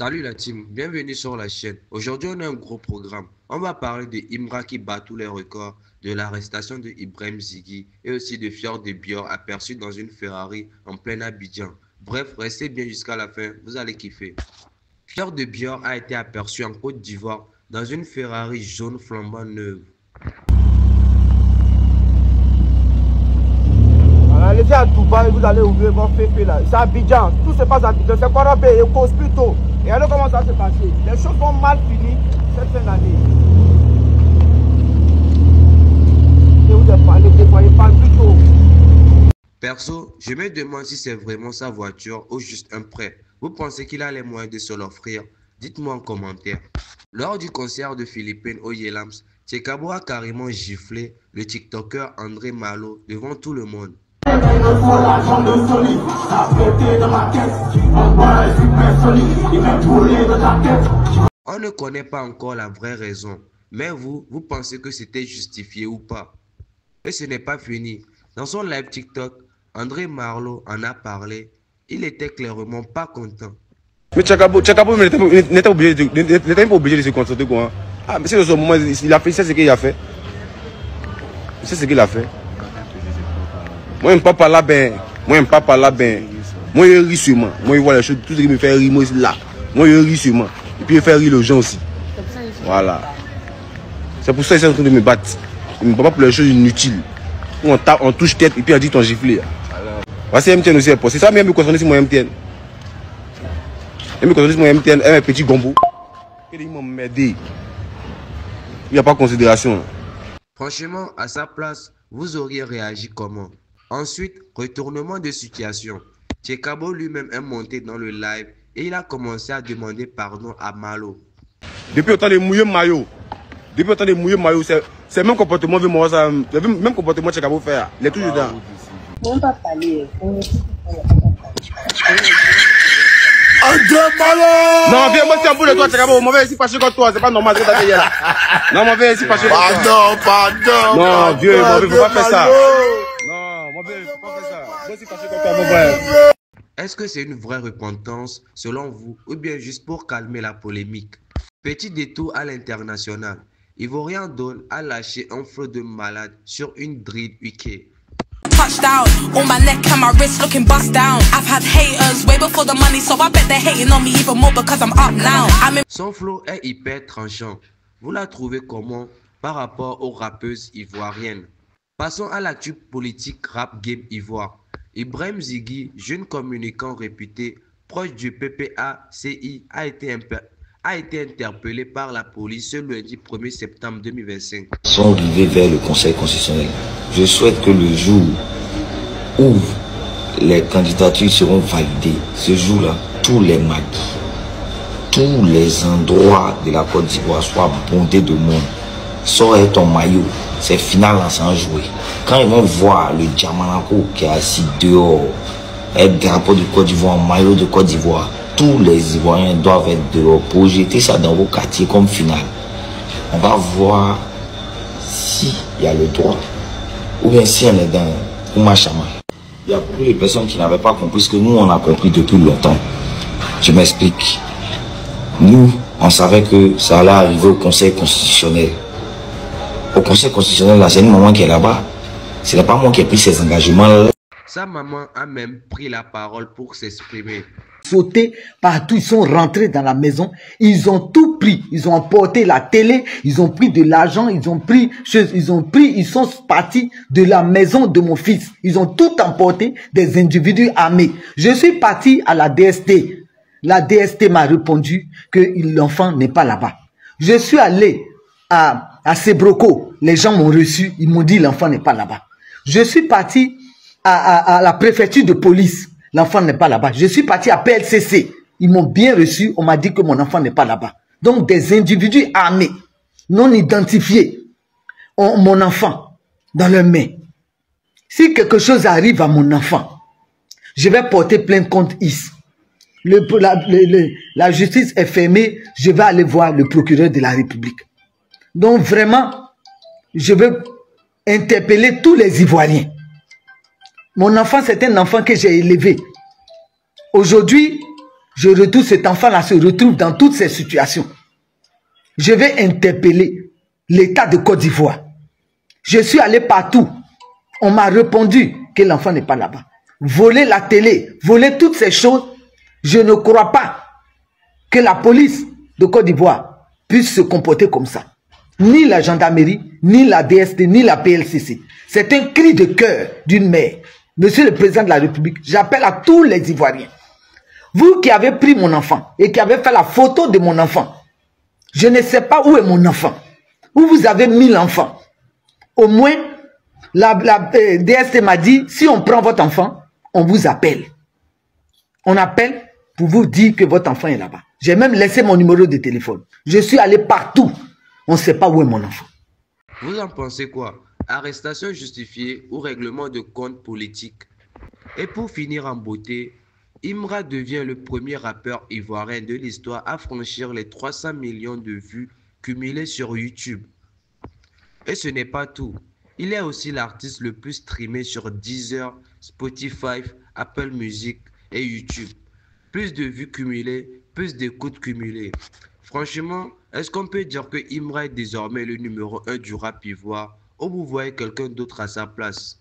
Salut la team, bienvenue sur la chaîne. Aujourd'hui, on a un gros programme. On va parler de Imra qui bat tous les records, de l'arrestation de Ibrahim Ziggy et aussi de Fior de Bior aperçu dans une Ferrari en plein Abidjan. Bref, restez bien jusqu'à la fin, vous allez kiffer. Fior de Bior a été aperçu en Côte d'Ivoire dans une Ferrari jaune flambant neuve. Allez-y à Dubaï, vous allez ouvrir votre féfé là. C'est Abidjan, tout se passe à Abidjan, c'est Korobé et cause plutôt. Et alors comment ça se passe? Les choses vont mal finir cette fin d'année. Et vous êtes parlé, déployez pas plutôt. Perso, je me demande si c'est vraiment sa voiture ou juste un prêt. Vous pensez qu'il a les moyens de se l'offrir? Dites-moi en commentaire. Lors du concert de Philippines au Yelams, Tchekabo a carrément giflé le TikToker André Malo devant tout le monde. On ne connaît pas encore la vraie raison, mais vous pensez que c'était justifié ou pas? Et ce n'est pas fini. Dans son live TikTok, André Marlo en a parlé. Il était clairement pas content. Mais Tchekabo n'était pas obligé de se concentrer quoi. Ah, mais c'est de ce moment, il a fait, c'est ce qu'il a fait. C'est ce qu'il a fait. Moi, je ne parle pas là, ben. Moi, je ne parle pas là, ben. Moi, je ris sur moi. Moi, je vois les choses, tout ce qui me fait rire, moi, c'est là. Moi, je ris sur moi. Et puis, je fais rire les gens aussi. Voilà. C'est pour ça qu'ils sont en train de me battre. Ils ne me parlent pas pour les choses inutiles. On touche tête et puis on dit ton giflé. Voici MTN aussi. C'est ça, même me concentrer sur mon MTN. Je me concentrer sur mon MTN, un petit gombo. Ils m'ont m'aider. Il n'y a pas de considération. Franchement, à sa place, vous auriez réagi comment? Ensuite, retournement de situation. Tchekabo lui-même est monté dans le live et il a commencé à demander pardon à Malo. Depuis autant de mouiller maillot, c'est le même comportement que moi, le même comportement que Tchekabo fait. Il est toujours dedans. On ne va pas parler. Non, viens, moi, c'est un bout de toi, Tchekabo. On m'avait ici fâché contre toi, c'est pas normal, c'est ta là. Non, on m'avait ici fâché contre toi. Pardon. Non, Dieu, il ne faut pas faire ça. Non, mon vieux, il ne faut pas faire ça. Moi aussi fâché contre toi, mon frère. Est-ce que c'est une vraie repentance selon vous ou bien juste pour calmer la polémique? Petit détour à l'international. Ivorien Dole a lâché un flot de malade sur une drill UK. Touchdown, on my neck and my wrist looking bust down. I've had haters way before the money, so I bet they're hating on me even more because I'm up now. Son flow est hyper tranchant. Vous la trouvez comment par rapport aux rappeuses ivoiriennes? Passons à l'actu politique rap game ivoire. Ibrahim Ziggy, jeune communicant réputé, proche du PPACI, a été interpellé par la police ce lundi 1er septembre 2025. Sont arrivés vers le Conseil constitutionnel. Je souhaite que le jour où les candidatures seront validées, ce jour-là, tous les maquis, tous les endroits de la Côte d'Ivoire soient bondés de monde. Sors ton maillot, c'est final en sans jouer. Quand ils vont voir le Diamanako qui est assis dehors, avec drapeau de Côte d'Ivoire, maillot de Côte d'Ivoire, tous les Ivoiriens doivent être dehors pour jeter ça dans vos quartiers comme final. On va voir s'il y a le droit ou bien si on est dans Oumachama. Il y a beaucoup de personnes qui n'avaient pas compris ce que nous on a compris depuis longtemps. Je m'explique. Nous, on savait que ça allait arriver au Conseil constitutionnel. Au Conseil constitutionnel, là, c'est une maman qui est là-bas. Ce n'est pas moi qui ai pris ces engagements-là. Sa maman a même pris la parole pour s'exprimer. Sauté partout, ils sont rentrés dans la maison, ils ont tout pris, ils ont emporté la télé, ils ont pris de l'argent, ils sont partis de la maison de mon fils, ils ont tout emporté, des individus armés. Je suis parti à la DST, la DST m'a répondu que l'enfant n'est pas là-bas. Je suis allé à Sebroco, les gens m'ont reçu, ils m'ont dit l'enfant n'est pas là-bas. Je suis parti à la préfecture de police. L'enfant n'est pas là-bas. Je suis parti à PLCC. Ils m'ont bien reçu. On m'a dit que mon enfant n'est pas là-bas. Donc, des individus armés, non identifiés, ont mon enfant dans leurs mains. Si quelque chose arrive à mon enfant, je vais porter plainte contre IS. La justice est fermée. Je vais aller voir le procureur de la République. Donc, vraiment, je veux interpeller tous les Ivoiriens. Mon enfant, c'est un enfant que j'ai élevé. Aujourd'hui, cet enfant-là se retrouve dans toutes ces situations. Je vais interpeller l'État de Côte d'Ivoire. Je suis allé partout. On m'a répondu que l'enfant n'est pas là-bas. Voler la télé, voler toutes ces choses, je ne crois pas que la police de Côte d'Ivoire puisse se comporter comme ça. Ni la gendarmerie, ni la DST, ni la PLCC. C'est un cri de cœur d'une mère. Monsieur le Président de la République, j'appelle à tous les Ivoiriens. Vous qui avez pris mon enfant et qui avez fait la photo de mon enfant, je ne sais pas où est mon enfant. Où vous avez mis l'enfant. Au moins, la DST m'a dit, si on prend votre enfant, on vous appelle. On appelle pour vous dire que votre enfant est là-bas. J'ai même laissé mon numéro de téléphone. Je suis allé partout. On ne sait pas où est mon enfant. Vous en pensez quoi? Arrestation justifiée ou règlement de compte politique? Et pour finir en beauté, Imra devient le premier rappeur ivoirien de l'histoire à franchir les 300 millions de vues cumulées sur YouTube. Et ce n'est pas tout. Il est aussi l'artiste le plus streamé sur Deezer, Spotify, Apple Music et YouTube. Plus de vues cumulées, plus d'écoutes cumulées. Franchement, est-ce qu'on peut dire que Imra est désormais le numéro 1 du rap ivoire ou vous voyez quelqu'un d'autre à sa place?